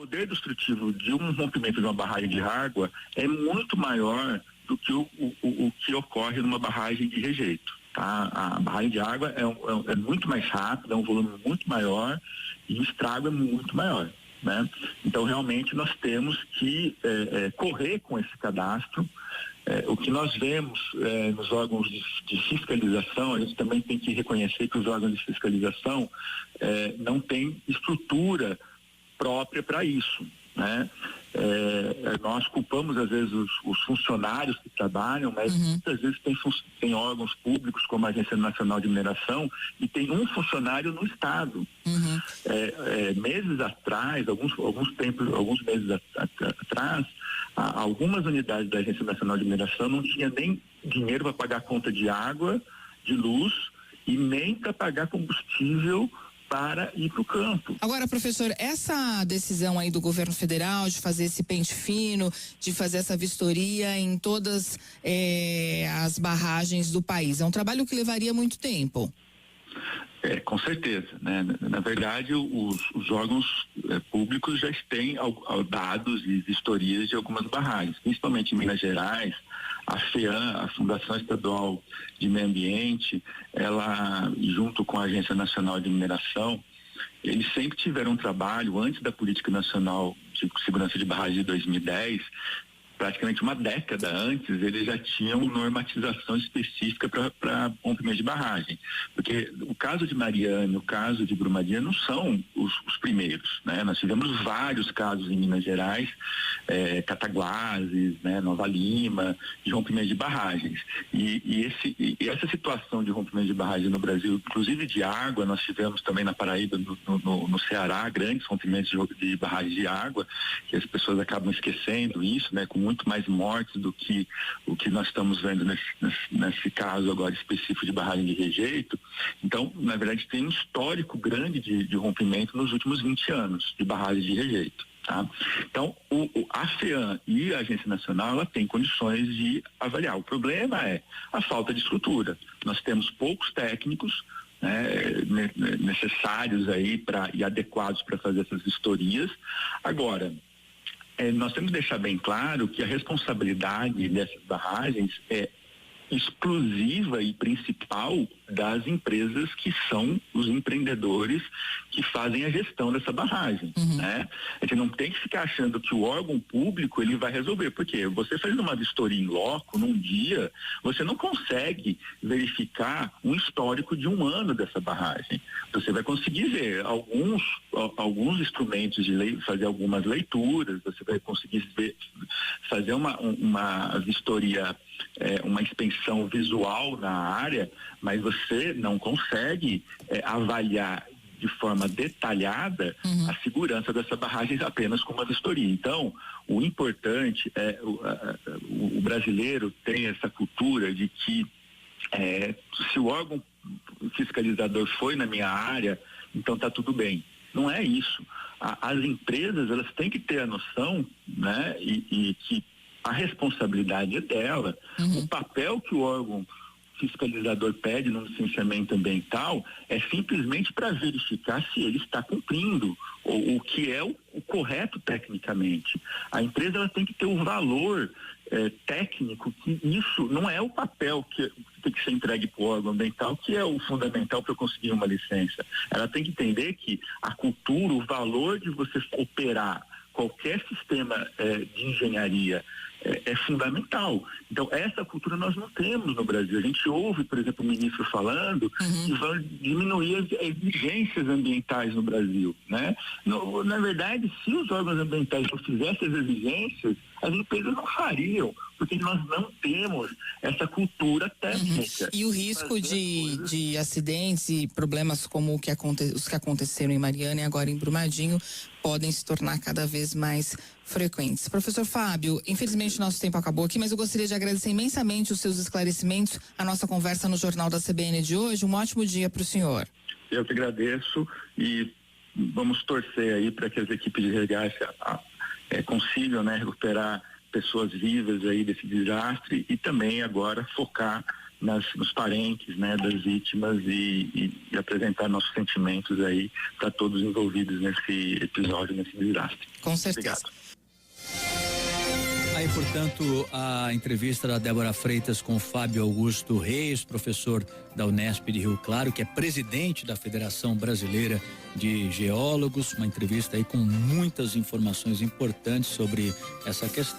poder destrutivo de um rompimento de uma barragem de água é muito maior do que o que ocorre numa barragem de rejeito. Tá? A barragem de água é muito mais rápida, é um volume muito maior e o estrago é muito maior. Né? Então, realmente, nós temos que correr com esse cadastro. O que nós vemos nos órgãos de fiscalização, a gente também tem que reconhecer que os órgãos de fiscalização não têm estrutura própria para isso, né? Nós culpamos às vezes os funcionários que trabalham, mas muitas vezes tem órgãos públicos como a Agência Nacional de Mineração e tem um funcionário no estado. Meses atrás, alguns meses atrás, algumas unidades da Agência Nacional de Mineração não tinha nem dinheiro para pagar a conta de água, de luz e nem para pagar combustível para ir para o campo. Agora, professor, essa decisão aí do governo federal de fazer esse pente fino, de fazer essa vistoria em todas as barragens do país, é um trabalho que levaria muito tempo. Com certeza, né? Na verdade, os órgãos públicos já têm dados e vistorias de algumas barragens, principalmente em Minas Gerais. A FEAM, a Fundação Estadual de Meio Ambiente, ela, junto com a Agência Nacional de Mineração, eles sempre tiveram um trabalho, antes da Política Nacional de Segurança de Barragens de 2010, praticamente uma década antes, eles já tinham normatização específica para rompimento de barragem. Porque o caso de Mariana e o caso de Brumadinho não são os primeiros, né? Nós tivemos vários casos em Minas Gerais, Cataguases, né? Nova Lima, de rompimento de barragens. E essa situação de rompimento de barragem no Brasil, inclusive de água, nós tivemos também na Paraíba, no Ceará, grandes rompimentos de barragens de água, que as pessoas acabam esquecendo isso, né? Com muito mais mortes do que o que nós estamos vendo nesse caso agora específico de barragem de rejeito. Então, na verdade, tem um histórico grande de rompimento nos últimos 20 anos de barragens de rejeito. Tá? Então, a FEAM e a Agência Nacional, ela tem condições de avaliar. O problema é a falta de estrutura. Nós temos poucos técnicos, né, necessários aí e adequados para fazer essas vistorias. Agora, nós temos que deixar bem claro que a responsabilidade dessas barragens é exclusiva e principal das empresas que são os empreendedores que fazem a gestão dessa barragem, né? A gente não tem que ficar achando que o órgão público ele vai resolver, porque você fazendo uma vistoria em loco num dia, você não consegue verificar um histórico de um ano dessa barragem. Você vai conseguir ver alguns instrumentos de lei, fazer algumas leituras, você vai conseguir fazer uma vistoria, uma inspeção visual na área, mas você não consegue avaliar de forma detalhada a segurança dessa barragem apenas com uma vistoria. Então, o importante é o brasileiro tem essa cultura de que se o órgão fiscalizador foi na minha área, então está tudo bem. Não é isso. As empresas, elas têm que ter a noção, né, e que a responsabilidade é dela. O papel que o órgão fiscalizador pede no licenciamento ambiental é simplesmente para verificar se ele está cumprindo o que é o correto tecnicamente. A empresa ela tem que ter o valor técnico, que isso não é o papel que tem que ser entregue para o órgão ambiental, que é o fundamental para eu conseguir uma licença. Ela tem que entender que a cultura, o valor de você operar qualquer sistema de engenharia é fundamental. Então, essa cultura nós não temos no Brasil. A gente ouve, por exemplo, o ministro falando que vão diminuir as exigências ambientais no Brasil, né? Na verdade, se os órgãos ambientais não fizessem as exigências, as empresas não fariam, porque nós não temos essa cultura técnica. E o risco de acidentes e problemas como os que aconteceram em Mariana e agora em Brumadinho podem se tornar cada vez mais frequentes. Professor Fábio, infelizmente nosso tempo acabou aqui, mas eu gostaria de agradecer imensamente os seus esclarecimentos, a nossa conversa no Jornal da CBN de hoje. Um ótimo dia para o senhor. Eu que agradeço e vamos torcer aí para que as equipes de resgate consigam, né, recuperar pessoas vivas aí desse desastre e também agora focar nos parentes, né, das vítimas e apresentar nossos sentimentos aí para todos envolvidos nesse episódio, nesse desastre. Com certeza. Obrigado. Aí, portanto, a entrevista da Débora Freitas com Fábio Augusto Reis, professor da Unesp de Rio Claro, que é presidente da Federação Brasileira de Geólogos, uma entrevista aí com muitas informações importantes sobre essa questão.